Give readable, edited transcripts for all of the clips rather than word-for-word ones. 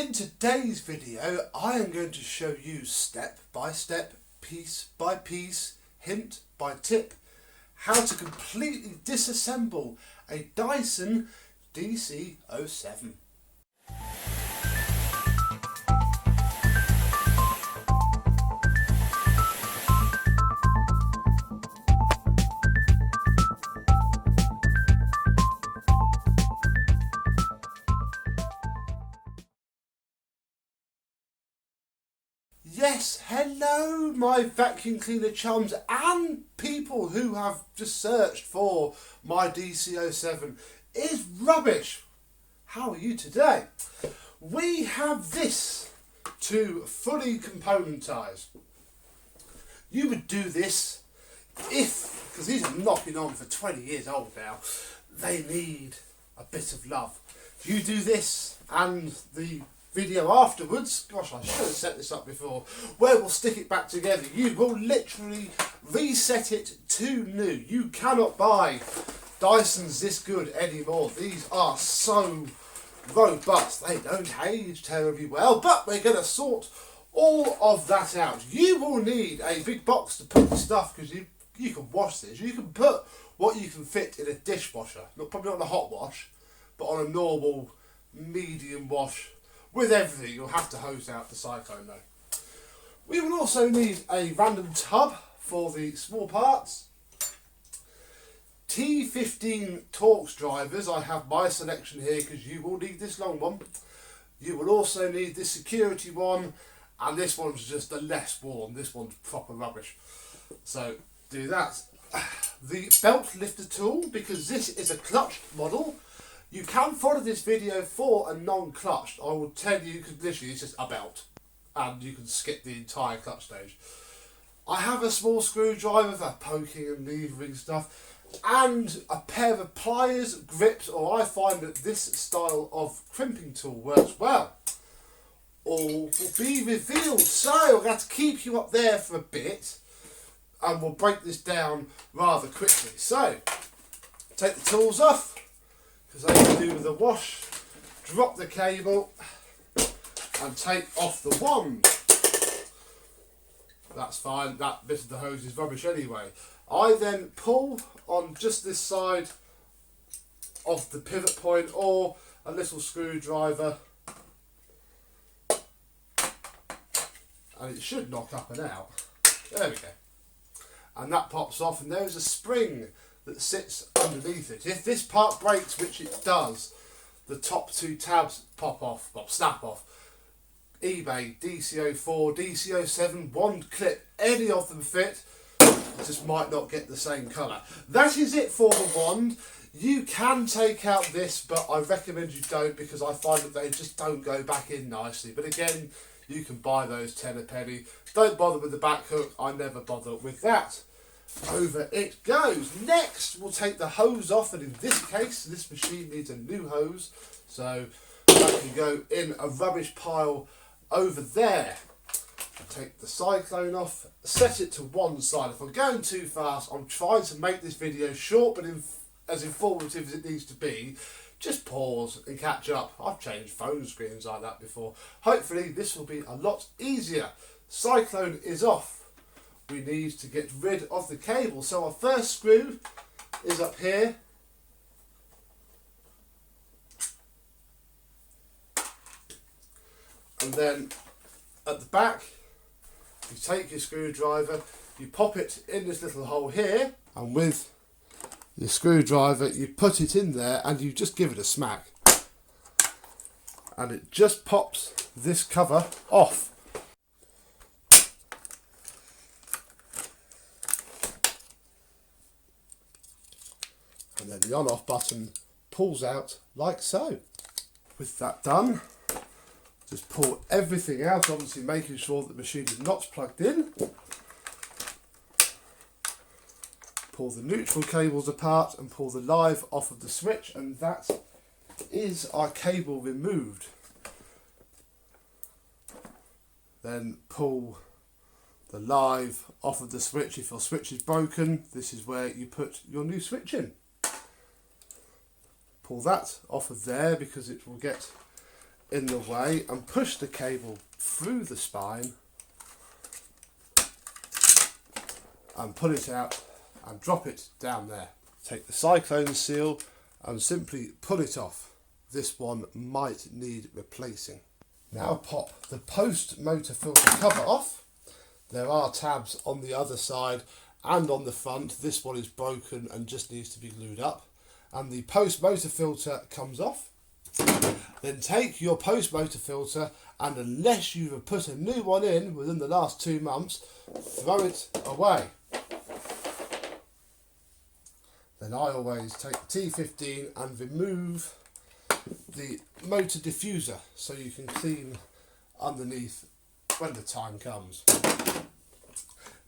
In today's video, I am going to show you step by step, piece by piece, hint by tip, how to completely disassemble a Dyson DC07. Yes, hello my vacuum cleaner chums and people who have just searched for my DC07 is rubbish. How are you today? We have this to fully componentise. You would do this if, because these are knocking on for 20 years old now, they need a bit of love. You do this and the video afterwards, gosh, I should have set this up before, where we'll stick it back together. You will literally reset it to new. You cannot buy Dysons this good anymore. These are so robust. They don't age terribly well, but we're going to sort all of that out. You will need a big box to put the stuff, because you can wash this. You can put what you can fit in a dishwasher, probably not on a hot wash, but on a normal medium wash. With everything, you'll have to hose out the Cyclone though. We will also need a random tub for the small parts. T15 Torx drivers, I have my selection here because you will need this long one. You will also need this security one, and this one's just the less worn. This one's proper rubbish. So do that. The belt lifter tool, because this is a clutch model. You can follow this video for a non-clutched. I will tell you, because literally it's just a belt and you can skip the entire clutch stage. I have a small screwdriver for poking and levering stuff, and a pair of pliers, grips, or I find that this style of crimping tool works well. All will be revealed, so I'm going to keep you up there for a bit and we'll break this down rather quickly. So, take the tools off, because I can do with a wash, drop the cable and take off the wand. That's fine, that bit of the hose is rubbish anyway. I then pull on just this side of the pivot point, or a little screwdriver, and it should knock up and out. There we go. And that pops off, and there's a spring that sits underneath it. If this part breaks, which it does, the top two tabs pop off, well, snap off. eBay, DC04, DC07, wand clip, any of them fit, just might not get the same colour. That is it for the wand. You can take out this, but I recommend you don't, because I find that they just don't go back in nicely. But again, you can buy those 10 a penny. Don't bother with the back hook, I never bother with that. Over it goes. Next, we'll take the hose off, and in this case, this machine needs a new hose, so that can go in a rubbish pile over there. Take the Cyclone off, set it to one side. If I'm going too fast, I'm trying to make this video short but as informative as it needs to be. Just pause and catch up. I've changed phone screens like that before. Hopefully this will be a lot easier. Cyclone is off. We need to get rid of the cable. So our first screw is up here. And then at the back, you take your screwdriver, you pop it in this little hole here, and with your screwdriver you put it in there and you just give it a smack. And it just pops this cover off. And then the on-off button pulls out like so. With that done, just pull everything out, obviously making sure that the machine is not plugged in. Pull the neutral cables apart and pull the live off of the switch, and that is our cable removed. Then pull the live off of the switch. If your switch is broken, this is where you put your new switch in. Pull that off of there because it will get in the way and push the cable through the spine and pull it out and drop it down there. Take the Cyclone seal and simply pull it off. This one might need replacing. Now pop the post motor filter cover off. There are tabs on the other side and on the front. This one is broken and just needs to be glued up. And the post motor filter comes off. Then take your post motor filter, and unless you have put a new one in within the last 2 months, throw it away. Then I always take the T15 and remove the motor diffuser so you can clean underneath when the time comes.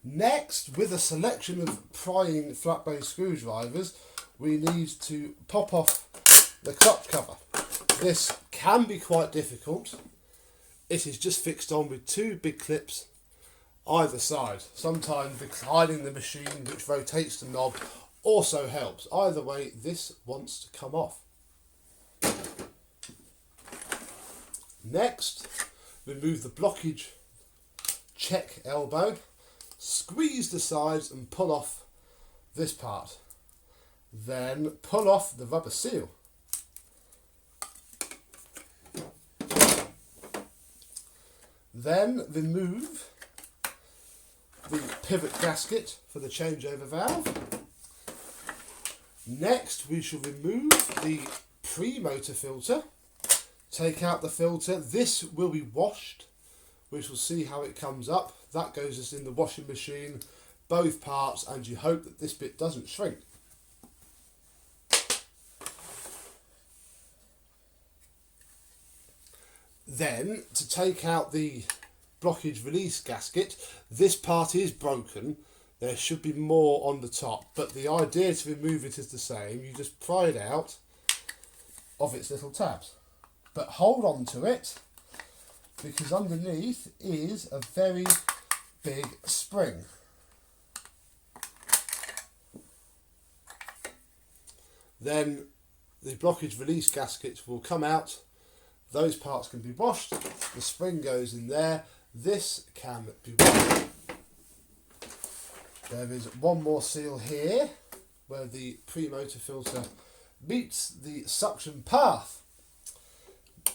Next, with a selection of prying flat base screwdrivers, we need to pop off the clutch cover. This can be quite difficult. It is just fixed on with 2 big clips either side. Sometimes reclining the machine, which rotates the knob, also helps. Either way, this wants to come off. Next, remove the blockage check elbow, squeeze the sides and pull off this part. Then pull off the rubber seal. Then remove the pivot gasket for the changeover valve. Next, we shall remove the pre-motor filter. Take out the filter. This will be washed. We shall see how it comes up. That goes just in the washing machine, both parts, and you hope that this bit doesn't shrink. Then, to take out the blockage release gasket, this part is broken. There should be more on the top, but the idea to remove it is the same. You just pry it out of its little tabs. But hold on to it, because underneath is a very big spring. Then the blockage release gasket will come out. Those parts can be washed. The spring goes in there. This can be washed. There is one more seal here where the pre-motor filter meets the suction path.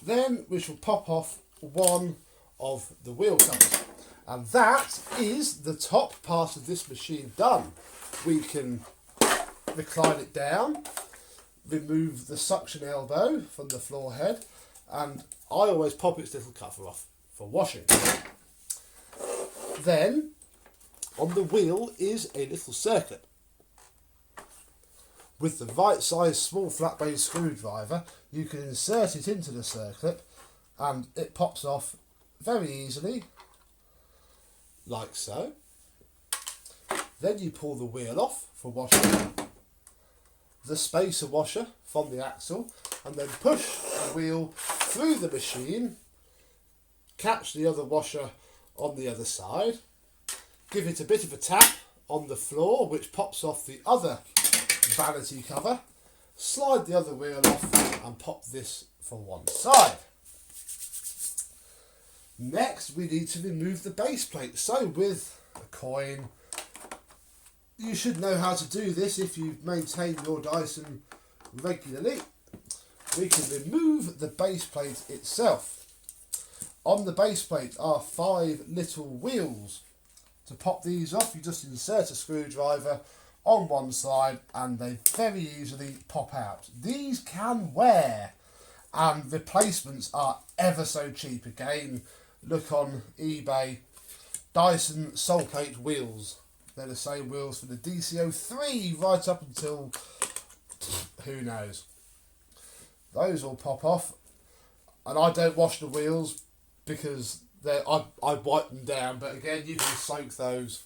Then we shall pop off one of the wheel covers. And that is the top part of this machine done. We can recline it down, remove the suction elbow from the floor head, and I always pop its little cover off for washing. Then on the wheel is a little circlip. With the right size small flat base screwdriver, you can insert it into the circlip and it pops off very easily, like so. Then you pull the wheel off for washing, the spacer washer from the axle, and then push the wheel through the machine, catch the other washer on the other side, give it a bit of a tap on the floor, which pops off the other vanity cover, slide the other wheel off and pop this from one side. Next, we need to remove the base plate. So with a coin, you should know how to do this if you maintain your Dyson regularly. We can remove the base plate itself. On the base plate are 5 little wheels. To pop these off, you just insert a screwdriver on one side and they very easily pop out. These can wear and replacements are ever so cheap. Again, look on eBay, Dyson sole plate wheels. They're the same wheels for the DC03 right up until who knows. Those will pop off, and I don't wash the wheels because I wipe them down, but again you can soak those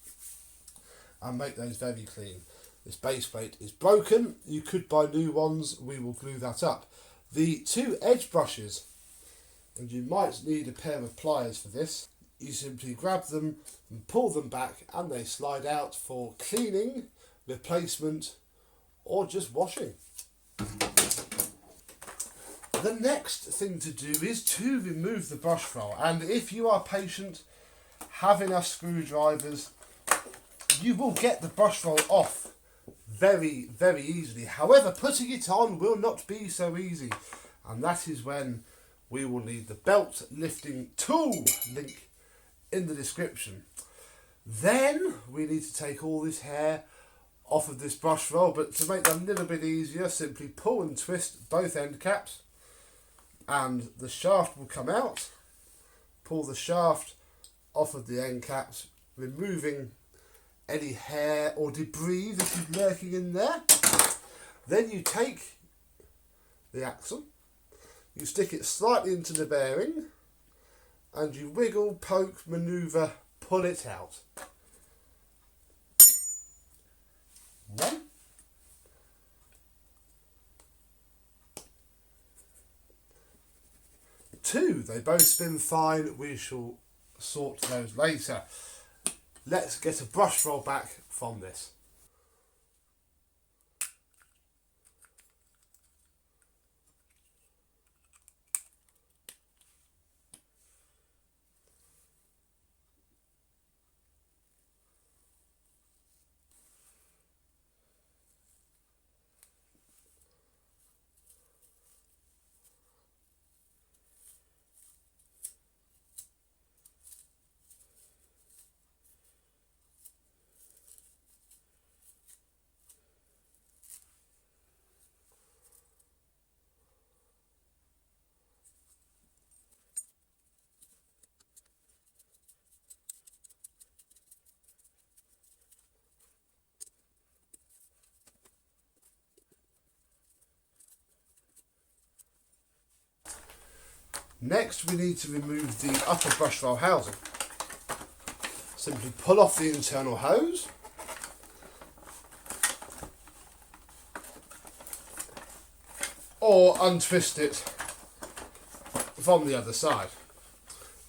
and make those very clean. This base plate is broken. You could buy new ones. We will glue that up. The 2 edge brushes, and you might need a pair of pliers for this. You simply grab them and pull them back and they slide out for cleaning, replacement or just washing. The next thing to do is to remove the brush roll, and if you are patient, have enough screwdrivers, you will get the brush roll off very, very easily. However, putting it on will not be so easy, and that is when we will need the belt lifting tool, link in the description. Then we need to take all this hair off of this brush roll, but to make that a little bit easier, simply pull and twist both end caps and the shaft will come out. Pull the shaft off of the end caps, removing any hair or debris that is lurking in there. Then you take the axle, you stick it slightly into the bearing, and you wiggle, poke, manoeuvre, pull it out. 1, 2, they both spin fine, we shall sort those later. Let's get a brush roll back from this. Next we need to remove the upper brush roll housing. Simply pull off the internal hose, or untwist it from the other side.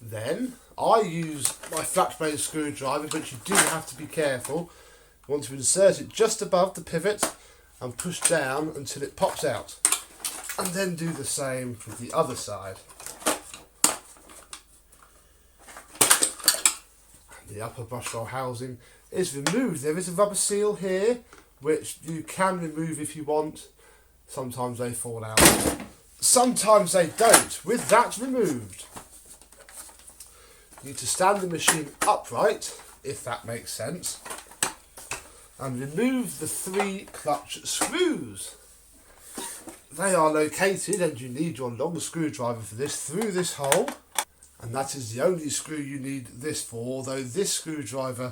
Then I use my flat blade screwdriver, but you do have to be careful. You want to insert it just above the pivot and push down until it pops out, and then do the same with the other side. The upper brush roll housing is removed. There is a rubber seal here which you can remove if you want. Sometimes they fall out, sometimes they don't. With that removed, you need to stand the machine upright, if that makes sense, and remove the 3 clutch screws. They are located, and you need your long screwdriver for this, through this hole. And that is the only screw you need this for, although this screwdriver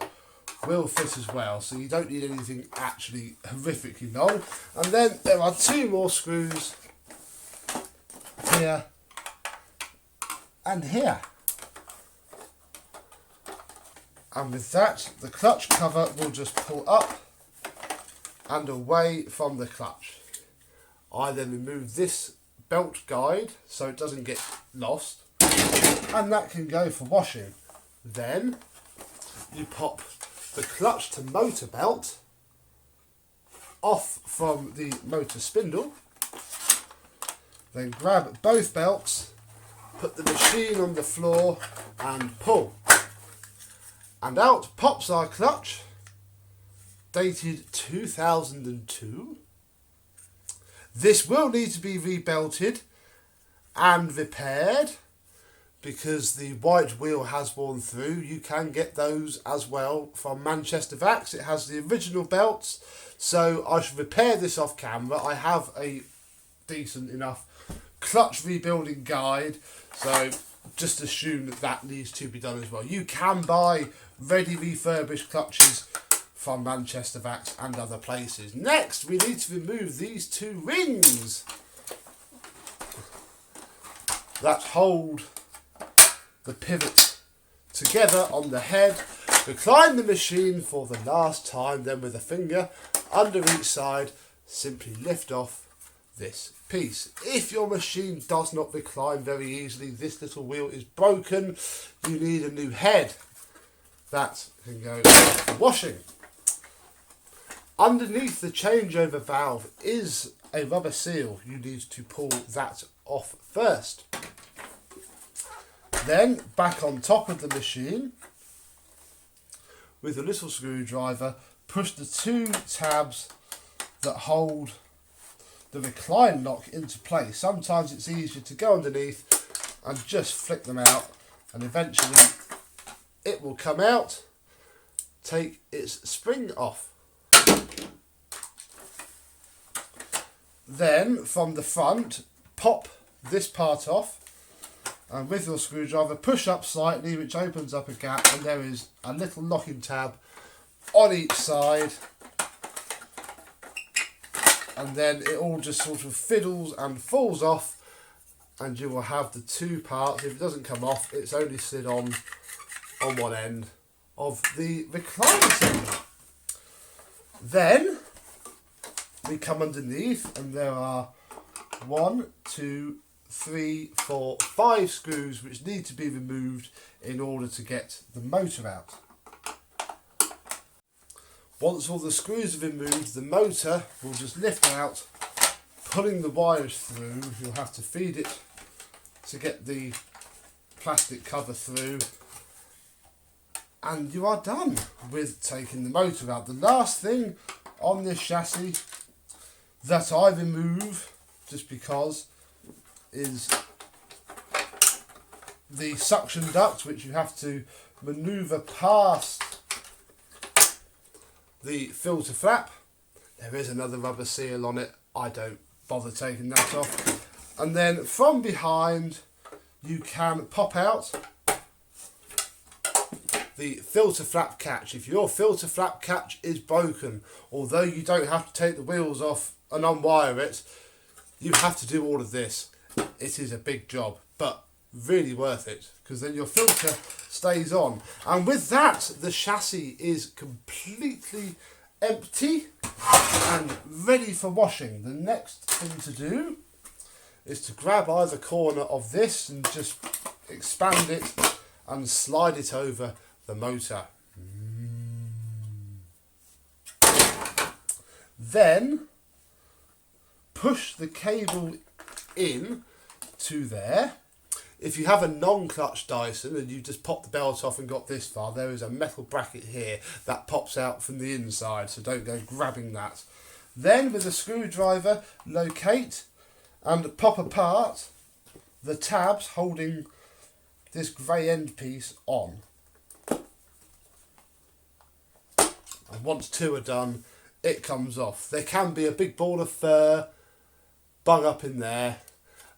will fit as well, so you don't need anything actually horrifically long. And then there are 2 more screws here and here. And with that, the clutch cover will just pull up and away from the clutch. I then remove this belt guide so it doesn't get lost, and that can go for washing. Then you pop the clutch to motor belt off from the motor spindle, then grab both belts, put the machine on the floor and pull, and out pops our clutch, dated 2002. This will need to be rebelted and repaired because the white wheel has worn through. You can get those as well from Manchester Vax. It has the original belts, so I should repair this off camera. I have a decent enough clutch rebuilding guide, so just assume that that needs to be done as well. You can buy ready refurbished clutches from Manchester Vax and other places. Next, we need to remove these 2 rings that hold the pivot together on the head. Recline the machine for the last time, then with a finger under each side, simply lift off this piece. If your machine does not recline very easily, this little wheel is broken, you need a new head. That can go for washing. Underneath the changeover valve is a rubber seal. You need to pull that off first. Then back on top of the machine with a little screwdriver, push the 2 tabs that hold the recline lock into place. Sometimes it's easier to go underneath and just flick them out, and eventually it will come out, take its spring off. Then from the front, pop this part off, and with your screwdriver push up slightly, which opens up a gap, and there is a little locking tab on each side, and then it all just sort of fiddles and falls off, and you will have the 2 parts. If it doesn't come off, it's only slid on one end of the recliner seat. Then we come underneath, and there are 1, 2, 3, 4, 5 screws which need to be removed in order to get the motor out. Once all the screws are removed, the motor will just lift out, pulling the wires through. You'll have to feed it to get the plastic cover through, and you are done with taking the motor out. The last thing on this chassis that I remove, just because, is the suction duct, which you have to manoeuvre past the filter flap. There is another rubber seal on it. I don't bother taking that off. And then from behind you can pop out the filter flap catch. If your filter flap catch is broken, although you don't have to take the wheels off and unwire it, you have to do all of this. It is a big job, but really worth it, because then your filter stays on. And with that, the chassis is completely empty and ready for washing. The next thing to do is to grab either corner of this and just expand it and slide it over the motor. Then push the cable in to there. If you have a non-clutch Dyson and you just pop the belt off and got this far, there is a metal bracket here that pops out from the inside, so don't go grabbing that. Then with a screwdriver, locate and pop apart the tabs holding this grey end piece on. And once 2 are done, it comes off. There can be a big ball of fur bung up in there,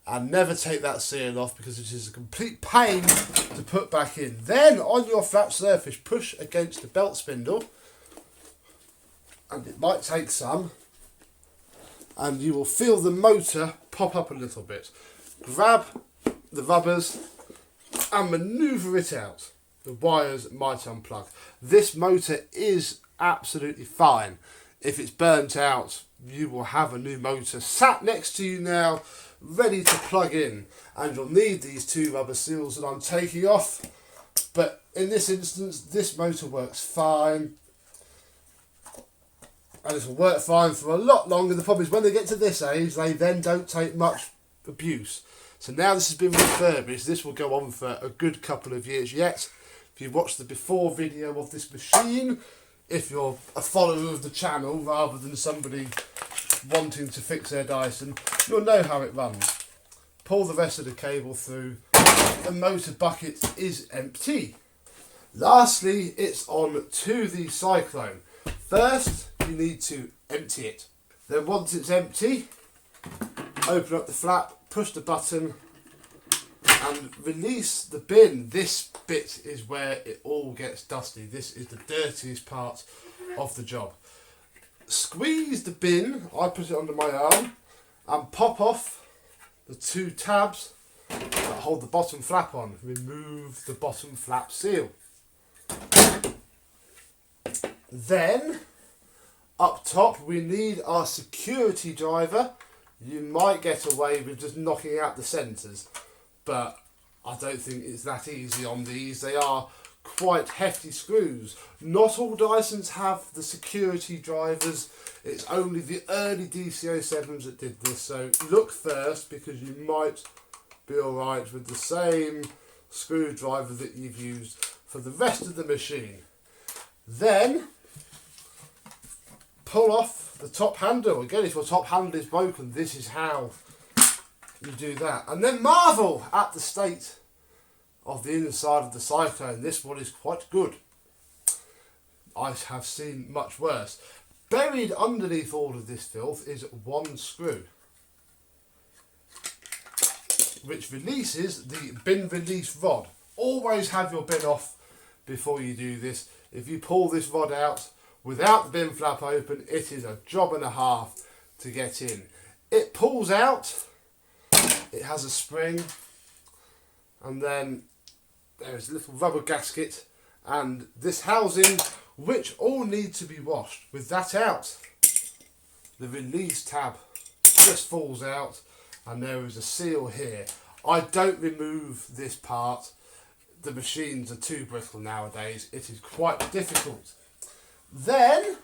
and never take that seal off because it is a complete pain to put back in. Then on your flat surface, push against the belt spindle, and it might take some, and you will feel the motor pop up a little bit. Grab the rubbers and manoeuvre it out. The wires might unplug. This motor is absolutely fine. If it's burnt out, you will have a new motor sat next to you now, ready to plug in, and you'll need these 2 rubber seals that I'm taking off, but in this instance this motor works fine, and it will work fine for a lot longer. The problem is when they get to this age, they then don't take much abuse. So now this has been refurbished, this will go on for a good couple of years yet. If you've watched the before video of this machine, if you're a follower of the channel rather than somebody wanting to fix their Dyson, you'll know how it runs. Pull the rest of the cable through. The motor bucket is empty. Lastly, it's on to the Cyclone. First, you need to empty it. Then once it's empty, open up the flap, push the button and release the bin. This bit is where it all gets dusty. This is the dirtiest part of the job. Squeeze the bin, I put it under my arm, and pop off the 2 tabs that hold the bottom flap on. Remove the bottom flap seal. Then, up top, we need our security driver. You might get away with just knocking out the centres, but I don't think it's that easy on these. They are quite hefty screws. Not all Dysons have the security drivers. It's only the early DC07s that did this, so look first because you might be alright with the same screwdriver that you've used for the rest of the machine. Then pull off the top handle. Again, if your top handle is broken, this is how you do that. And then marvel at the state of the inside of the Cyclone. This one is quite good. I have seen much worse. Buried underneath all of this filth is one screw, which releases the bin release rod. Always have your bin off before you do this. If you pull this rod out without the bin flap open, it is a job and a half to get in. It pulls out, it has a spring, and then there's a little rubber gasket and this housing, which all need to be washed. With that out, the release tab just falls out and there is a seal here. I don't remove this part. The machines are too brittle nowadays. It is quite difficult. Then,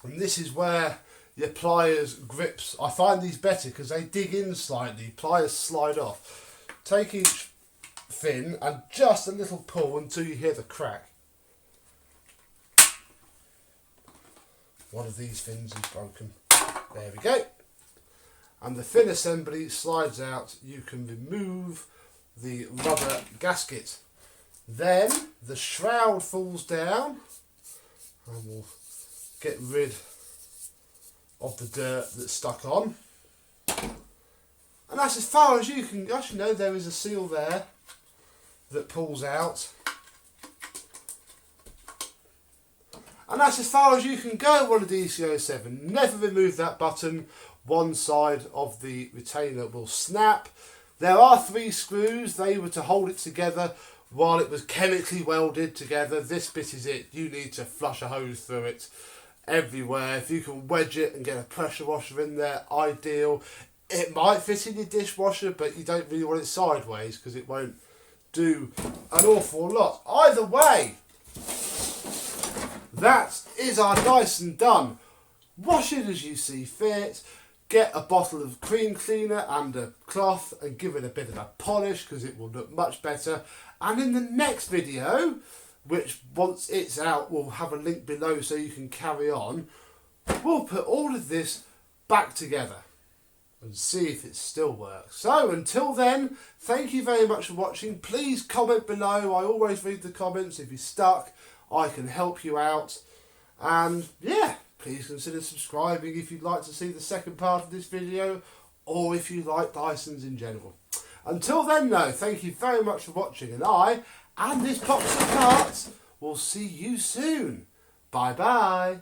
and this is where your pliers grips, I find these better because they dig in slightly. Pliers slide off. Take each fin and just a little pull until you hear the crack. One of these fins is broken. There we go. And the fin assembly slides out. You can remove the rubber gasket. Then the shroud falls down and we'll get rid of the dirt that's stuck on. And that's as far as you can. Actually, no, there is a seal there that pulls out. And that's as far as you can go on a DC07. Never remove that button. One side of the retainer will snap. There are 3 screws. They were to hold it together while it was chemically welded together. This bit is it. You need to flush a hose through it everywhere. If you can wedge it and get a pressure washer in there, ideal. It might fit in your dishwasher, but you don't really want it sideways because it won't do an awful lot. Either way, that is our Dyson done. Wash it as you see fit. Get a bottle of cream cleaner and a cloth and give it a bit of a polish because it will look much better. And in the next video, which once it's out, we'll have a link below so you can carry on, we'll put all of this back together and see if it still works. So until then, thank you very much for watching. Please comment below. I always read the comments. If you're stuck, I can help you out. And yeah, please consider subscribing if you'd like to see the second part of this video, or if you like Dysons in general. Until then though, thank you very much for watching, and I, and this box of parts, will see you soon. Bye bye.